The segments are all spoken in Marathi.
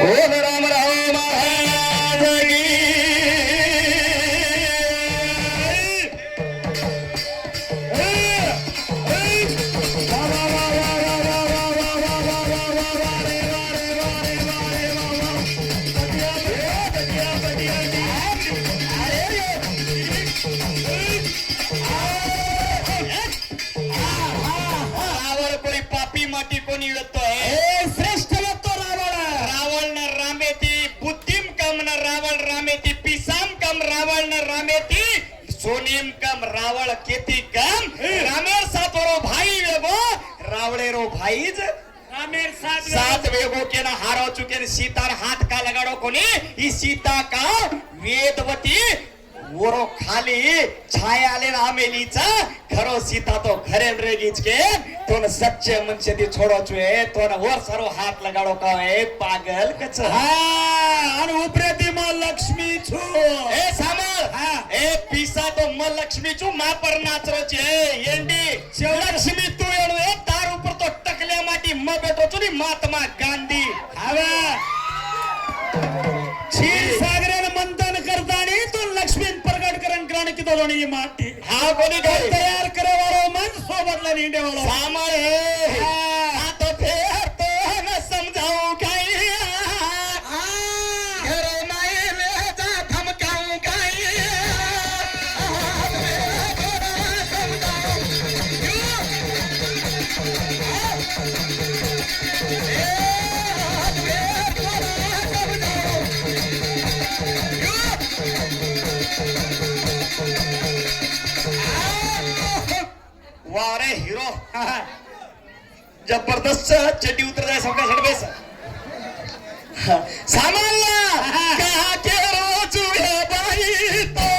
बोल राम राम महाराज की रावण कोणी पापी माटी कोणी येतोय श्रेष्ठ येतो रावण रावण रामेती बुद्धिम कम न रावण रामेती पिसाम कम रावण रामेती सोनेम कम रावण केती कम रामेर सातोरो भाई वेगो रावणेरो भाईज रामेर सात वेगो के ना हारो चुके न सीतार हाथ का लगाड़ो कोनी ही सीता का वेदवती वरो खाली छाया ले रामेलीचा खरो सीता तो घरेन रेगीच के तोन सच्चे मन से ती छोड़ो छुए तोन वर सरो हाथ लगाड़ो का ए पागल कच हा आणि उपरे ती मा लक्ष्मी छु ए सामल ए पीसा तो म लक्ष्मी छु मा पर नाचरो छे एंडी लक्ष्मी तू एणो ए तार ऊपर तो टकल्या माटी म बेटो छु नी महात्मा गांधी हवे क्षीर सागरेन मंथन करतानी तो लक्ष्मी प्रकट करन क्राण की दोणी माटी हा कोणी काय तयार करे वारो मन सोबत ला निंडे वालो सामल हे आ तो फेर तो न समझाऊ काय घर माये ले जा धमकाऊ काय वारे हिरो जबरदस्त चड्डी उतर जाए सबका सड़बेस सामान्य कहा के रोज है भाई तो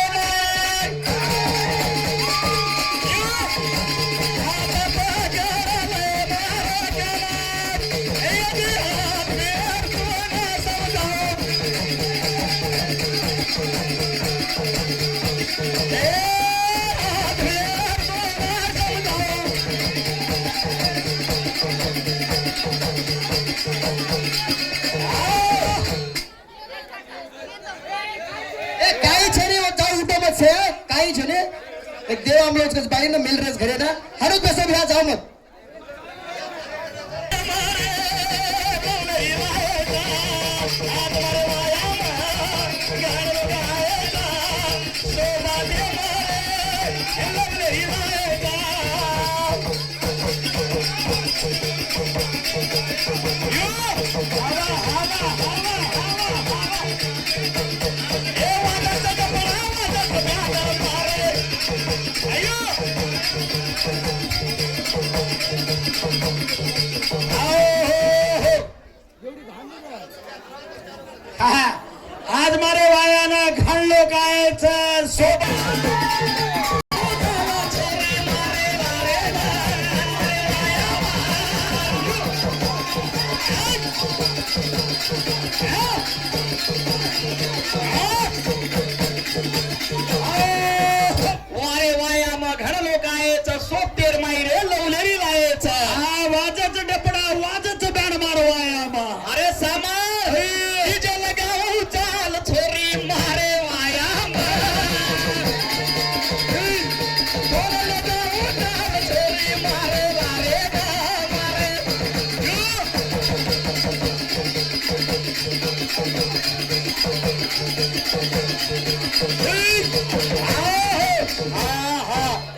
काही छने एक देव आमलो उसके बारी ना मिल रस घरे ना हर पैसे भी आ जाओ मत आज मारे वायाना घण लोक आहेत सोबत वारे वाया मग घड लोक आहेत सोपतेर मायरे लवलेरी लायच हा वाजच डपडा वाजच बॅण मारो वाया मा अरे सामा डीजे लगाऊ चाल छोरी मारे वाया लगाऊ चाल छोरी मारे वारे मारे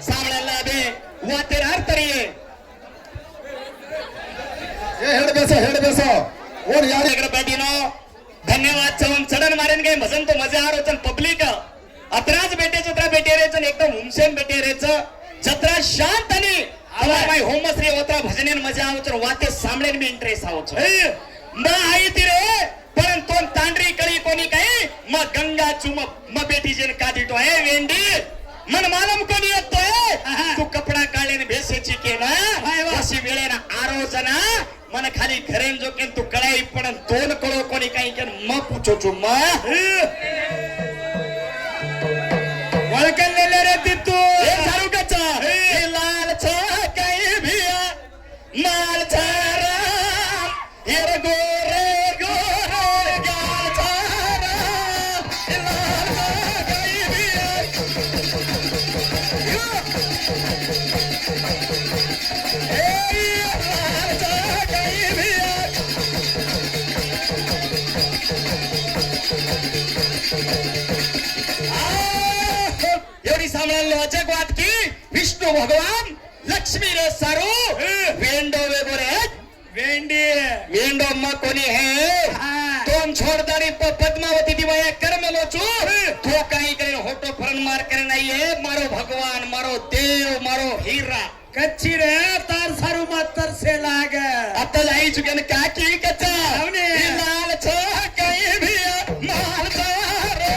सामळ्याला बे वातेर हरतरी हेड बेसो और यार इकडे बेटीनो धन्यवाद चवन चढन मारेन गे भजन तो मजा आ रोचन पब्लिक अत्राज बेटे चत्रा बेटे रेचन एकदम हुमसेन बेटे रेच जत्रा शांत आणि माय होमश्री होता भजनेन मजा आवचर वाते सामळेन बी इंटरेस्ट आवचर म आई तिरे परंतु तांडरी कळी कोणी काही म गंगा चुम म बेटी जेन काढितो हे वेंडी मन मालम कोणी येतोय तू कपडा काढेन भेसेची के ना अशी वेळेना आरोजना मन खाली घरेन जो केन तू कळाई पण दोन कळो कोणी काही केन म पूछो चु म वळकलेले रे तितू हे सारू कचा हे लाल छ काही भिया माल छारा हे गोरे गोरे तू भगवान लक्ष्मी रे सारू वेंडो वेगो रे वेंडी वेंडो म कोणी हे तोन छोडदारी पद्मावती दिवाया कर्म लोचू तो काही करे होटो फरन मार करे नाही है मारो भगवान मारो देव मारो हीरा कच्ची रे तार सारू मातर से लाग आता जाई चुके न का की कच्चा हमने लाल छ कहीं भी माल रे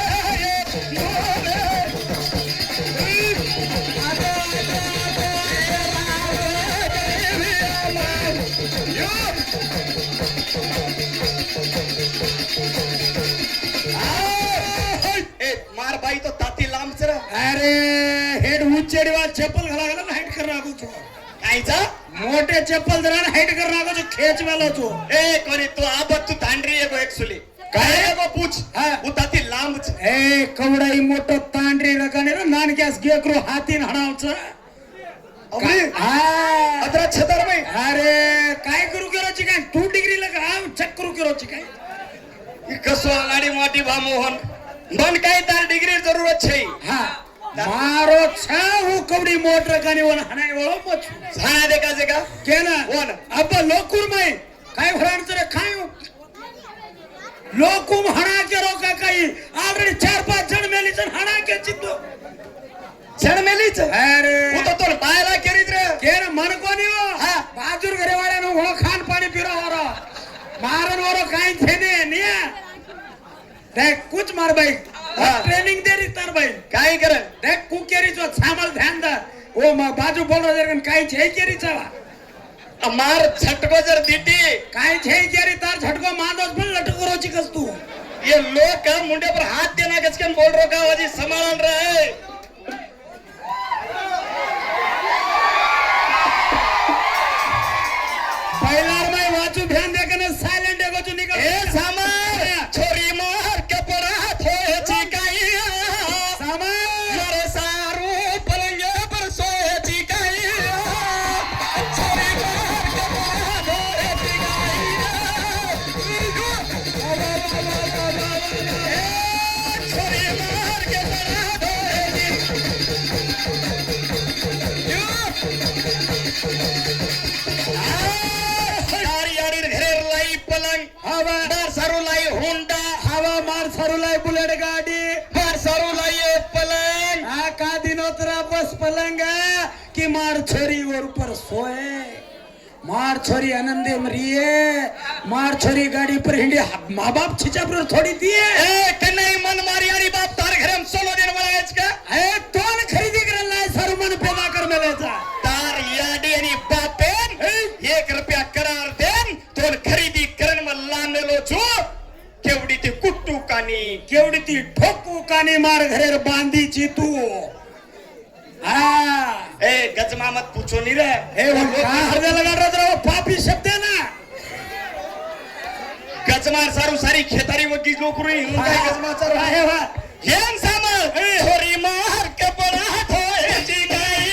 मार बाई तो ताती लांब सर अरे हेड उच्चेडी वाल चप्पल घाला घाला हाइट कर राखो तू कायचा मोठे चप्पल जरा हाइट कर राखो जो खेच वाला तू ए कोणी तू आबत तू तांडरी एगो एक्चुअली काय एगो पूछ उ ताती लांब छ ए कवडाई मोठो तांडरी रकाने रो नान गॅस गेकरो हातीन हणावच अरे अदरा छतर बाई अरे काय करू केरोची काय 2 डिग्री लगा चक्करू केरोची काय कसो गाडी मोठी भा मोहन मन काय तार डिग्री जरूरत छै हा मारो छा हु कवडी मोटर रकाने वन हणाय वळो मच झाणा देखा जे का केना वन अब लोकुर मै काय भराण तरे खायो लोकुम हणा के रोका काही ऑलरेडी 4-5 जण मेली जण हणा के चित्तो जण मेलीच अरे उ तो तोर बायला केरीत रे केर मन कोणी हो हा बाजूर घरे वाले नो हो खान पाणी पिरो वारो मारन वारो काही थेने निया देख कुछ मार भाई ट्रेनिंग दे रही तार भाई काय करन देख कु केरी जो सामल ध्यान दा ओ मा बाजू बोल रो जरगन काही छे केरी चावा मार झटको जर दीटी काही छे केरी तार झटको मांदोस पण लटको रोची कस तू ये लोग मुंडे पर हाथ देना किसकन बोल रो का वजी संभालन रहे पहिलार में वाचू ध्यान दे के साइलेंट एगो तू निकल ए सामर छोरी मार के पड़ा थोए चिकाई सामर मारे सारू पलंग पर सोए चिकाई छोरी मार के पड़ा थोए चिकाई छोरी मार के पड़ा थोए यारी घरे लाई पलंग हवा मार सारू लाई हुंडा हवा मार सरुलाई बुलेट गाडी मार सारू लाई पलंग आका दिनोतरा बस पलंग कि मार छोरी और ऊपर सोए मार छोरी आनंदे मरिए मार छोरी गाड़ी पर हिंडी माँ बाप छिचा पर थोड़ी दिए ए कन्हई मन मारी यारी बाप तार घर में सोलो दिन वाला है इसका ए तोन खरीदी कर लाए सर मन पैदा कर मेलेचा तार याडी आणि बापेन 1 रुपया करार देन तोन खरीदी करण में लाने लो छो केवडी ती कुट्टू कानी केवडी ती ठोकू कानी मार घरेर बांधी ची तू हाँ ए गजमा मत पूछो नहीं रे ए वो कहाँ हृदय लगा रहा था वो पापी शब्द है ना गजमार सारू सारी खेतारी वगी लोकरू हिंगा गजमा चार आहे वा येन सामर छोरी मार के पड़ा थोए चिकाई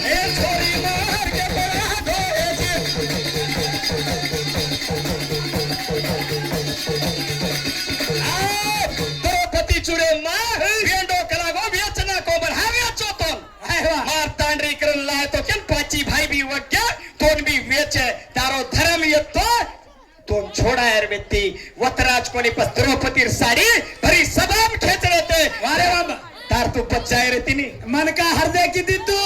ए छोरी मार के पड़ा थोए द्रौपदी चुड़े मार वेंडो कलागो वेचना को बढ़ावे चोतन आहे वा मार तांडरी करण लाय तो केन पाची भाई भी वग्या तोन भी वेचे तारो धर्म येतो तोन छोड़ा यार व्यक्ति वतराज कोणी पस द्रौपदी साडी भरी सभाम खेचले ते वारे बाबा तार तू बच्चाय रे तिनी मन का हृदय किती तू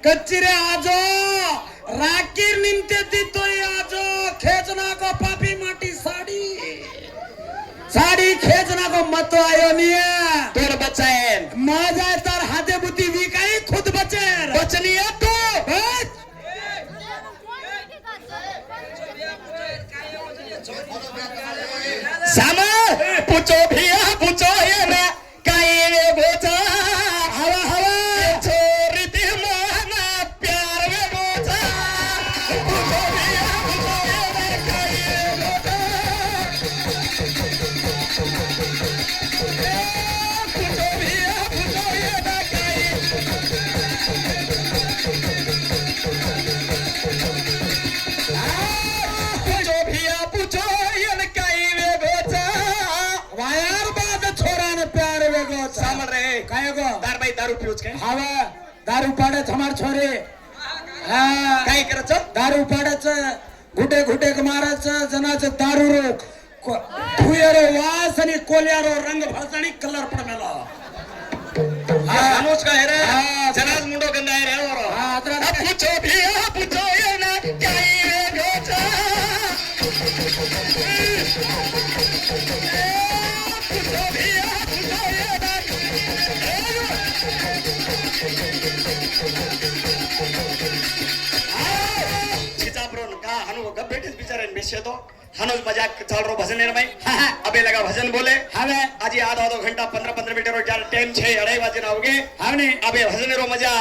कच्ची रे आजो राकीर निमते दितो आजो खेचना को पापी माटी साड़ी साड़ी खेचना को मत आयो निया तोर बच्चायन मजा तार हाथे बुद्धि विकाई खुद बचे बचनी है तू बच सामा पूछो भिया पूछो ये ना काई रे गोचा हवा हवा छोरी ती माना प्यार में गोचा पूछो भिया पूछो ये ना काई रे गोचा पूछो भिया पूछो ये ना काई पूछो भिया पूछो ये ना काई रे गोचा वायर बाद छोरा ने प्यार वेगो भाव दारू पाडच हमार छोरे हा काय करायचं दारू पाडायचं घुटे घुटे मारायचं जनाचं दारू रो फुयारो वास आणि कोल्यारो रंग भासणी कलर पडमेला अनुज का है रे हाँ। जनाज मुंडो गंदा है रे और हा अद्रा पूछो भी पूछो ये ना क्या ये गोचा पूछो भी पूछो ये ना चिचाप्रोन का हनु गप बेटिस बिचारे बेचे तो हनुज मजाक चल रो भजन रे भाई अबे लगा भजन बोले हवे आज आधो घंटा 15 मिनट रो यार टाइम छे 2:30 बजे ना होगे हमने अबे भजन रो मजा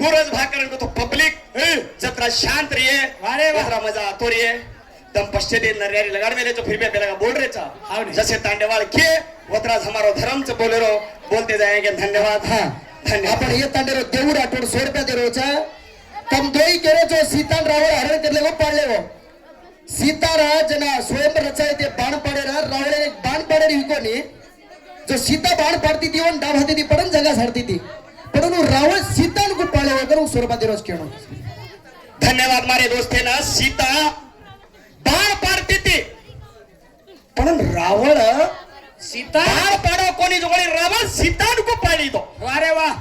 कुरज भाकरन को तो पब्लिक जत्रा शांत रही है अरे वाह। जत्रा मजा तो रही है दम पश्चे दिन नरियारी लगाड़ में ले तो फिर भी लगा बोल रहे चा हमने जैसे तांडेवाल के वतराज हमारो धर्म से बोले रो बोलते जाएंगे धन्यवाद हा धन्यवाद आपण ये तांडेरो देऊड आठवड 100 रुपया दे रोचा तम दोई केरो जो सीता रावळ हरण करले वो पाडले वो सीताराज ना स्वयं रचाय ते बाण पाडेरा रावळे बाण पाडेरी विकोनी जो सीता बाण पाडती ती वन डाभाती ती पडन जगा सारती ती पण रावळ सीतान को पाळे वगैरे 100 रुपया दे रोज केनो धन्यवाद मारे दोस्ते ना सीता बाण पाडती थी पण रावण सीता बाण पाडो कोणी जो कोणी रावण सीता को पाडी दो अरे वाह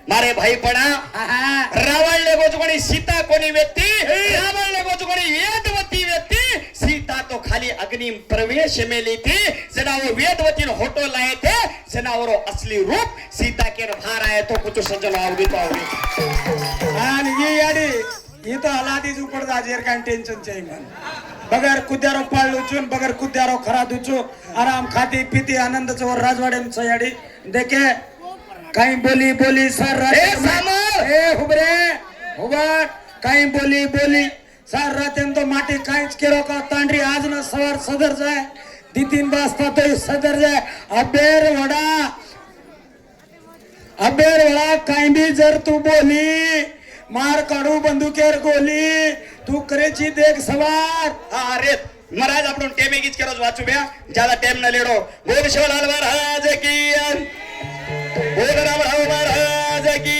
मारे भाई पड़ा हा रावण ले गो कोणी सीता कोणी व्यक्ती रावण ले गो कोणी वेदवती व्यक्ती सीता तो खाली अग्नि प्रवेश में ली थी जना वो वेदवती ने होटो लाए थे जना वो असली रूप सीता के भार आए तो कुछ सज्जन आओगे तो आओगे आणि ये याडी इथं हलादी उपड जाजेर काय टेन्शन छै मन बगर कुद्यारो पाळलो चून बगर कुद्यारो खरा दुचो आराम खाती पीती आनंद चवर राजवाडे में याडी देखे काही बोली बोली सर ए सामर! ए हुबरे हुबर काही बोली बोली सर रातेम तो माटी काहीच केरो का तांडरी आज ना सवार सदर जाय दितीन वाजता तो सदर जाय अबेर वडा काही भी जर तू बोली मार काढू बंदुकेर गोली तू करेची देख सवार अरे महाराज आपण टेमे गीच करो वाचू ब्या ज्यादा टाइम न लेडो बोल शिवलाल महाराज की बोल राम महाराज की